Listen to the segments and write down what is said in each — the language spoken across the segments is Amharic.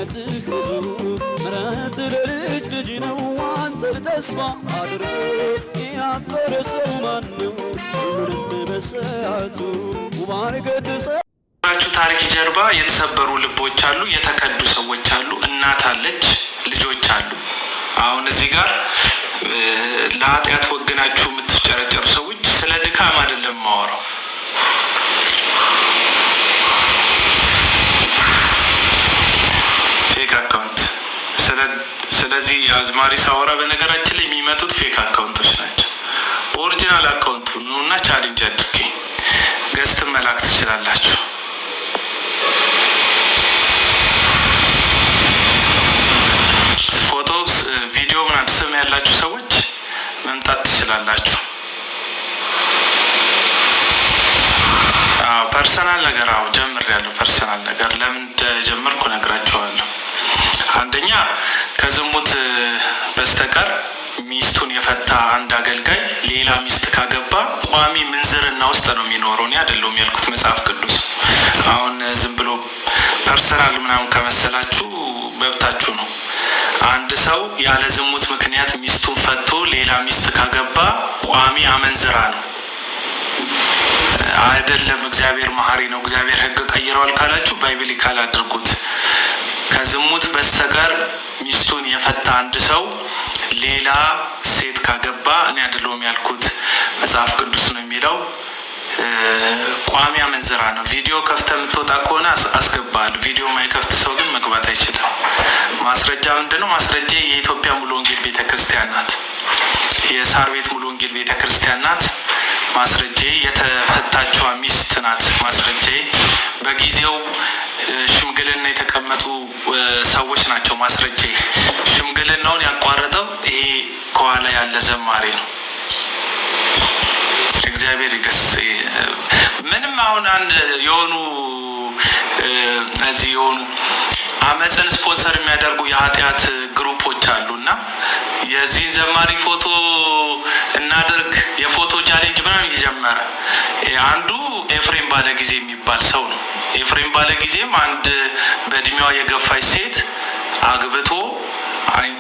ምሕረትህ ብዙ ምሕረት ለልጅ ልጅ ነው አንተ ተስፋ አድርጎ ያፈረ ሰው ማነው ሁሉንም በሰዓቱ ባርከት ታሪክ ጀርባ የተሰበሩ ልቦች አሉ፣ የተከዱ ሰዎች አሉ፣ እናት አለች፣ ልጆች አሉ። አሁን እዚህ ጋር ለኃጢአት ወግናችሁ የምትጨረጨሩ ሰዎች ስለ ድካም አይደለም ማወራው። ፌክ አካውንት ስለዚህ አዝማሪ ሳወራ በነገራችን ላይ የሚመጡት ፌክ አካውንቶች ናቸው። ኦሪጂናል አካውንቱ ነውና ቻሌንጅ አድርጌ ገስት መላክ ትችላላችሁ። ቪዲዮ ምናምን ስም ያላችሁ ሰዎች መምጣት ትችላላችሁ። ፐርሰናል ነገር ጀምሬያለሁ። ፐርሰናል ነገር ለምን እንደጀመርኩ ነግራችኋለሁ። አንደኛ ከዝሙት በስተቀር ሚስቱን የፈታ አንድ አገልጋይ ሌላ ሚስት ካገባ ቋሚ ምንዝርና ውስጥ ነው የሚኖረው። እኔ አይደለሁም ያልኩት፣ መጽሐፍ ቅዱስ። አሁን ዝም ብሎ ፐርሰናል ምናምን ከመሰላችሁ መብታችሁ ነው። አንድ ሰው ያለ ዝሙት ምክንያት ሚስቱን ፈቶ ሌላ ሚስት ካገባ ቋሚ አመንዝራ ነው። አይደለም እግዚአብሔር መሐሪ ነው፣ እግዚአብሔር ሕግ ቀይረዋል ካላችሁ ባይብሊካል አድርጉት። ከዝሙት በስተቀር ሚስቱን የፈታ አንድ ሰው ሌላ ሴት ካገባ እኔ አይደለሁም ያልኩት፣ መጽሐፍ ቅዱስ ነው የሚለው፣ ቋሚ አመንዝራ ነው። ቪዲዮ ከፍተ የምትወጣ ከሆነ አስገባል። ቪዲዮ ማይከፍት ሰው ግን መግባት አይችልም። ማስረጃ ምንድነው? ማስረጃ የኢትዮጵያ ሙሉ ወንጌል ቤተክርስቲያን ናት። የሳር ቤት ሙሉ ወንጌል ቤተክርስቲያን ናት። ማስረጃ የተፈታችዋ ሚስት ናት። ማስረጃ በጊዜው ሽምግልና የተቀመጡ ሰዎች ናቸው። ማስረጃ ሽምግልናውን ያቋረጠው ይሄ ከኋላ ያለ ዘማሪ ነው። እግዚአብሔር ይገስ። ምንም አሁን አንድ የሆኑ እዚህ የሆኑ አመፅን ስፖንሰር የሚያደርጉ የኃጢአት ግሩፖች አሉና የዚህ ዘማሪ ፎቶ እናድርግ የፎቶ ቻሌንጅ ምናምን እየጀመረ አንዱ ኤፍሬም ባለጊዜ የሚባል ሰው ነው። ኤፍሬም ባለጊዜም አንድ በእድሜዋ የገፋች ሴት አግብቶ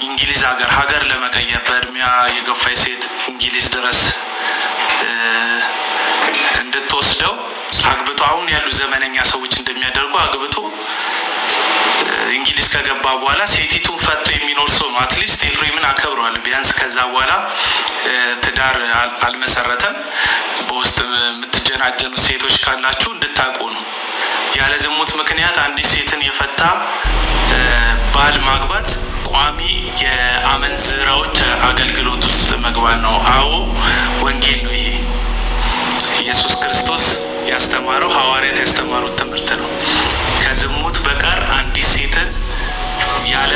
እንግሊዝ ሀገር ለመቀየር በእድሜዋ የገፋች ሴት እንግሊዝ ድረስ እንድትወስደው አግብቶ አሁን ያሉ ዘመነኛ ሰዎች እንደሚያደርጉ አግብቶ እንግሊዝ ከገባ በኋላ ሴቲቱን ፈቶ የሚኖር ሰው ነው። አትሊስት ኤፍሬምን አከብረዋል ቢያንስ። ከዛ በኋላ ትዳር አልመሰረተም። በውስጥ የምትጀናጀኑ ሴቶች ካላችሁ እንድታውቁ ነው። ያለ ዝሙት ምክንያት አንዲት ሴትን የፈታ ባል ማግባት ቋሚ የአመንዝራዎች አገልግሎት ውስጥ መግባት ነው። አዎ ወንጌል ነው ይሄ። ኢየሱስ ክርስቶስ ያስተማረው ሐዋርያት ያስተማሩት ትምህርት ነው። ከዝሙት በቀር አንዲት ሴትን ያለ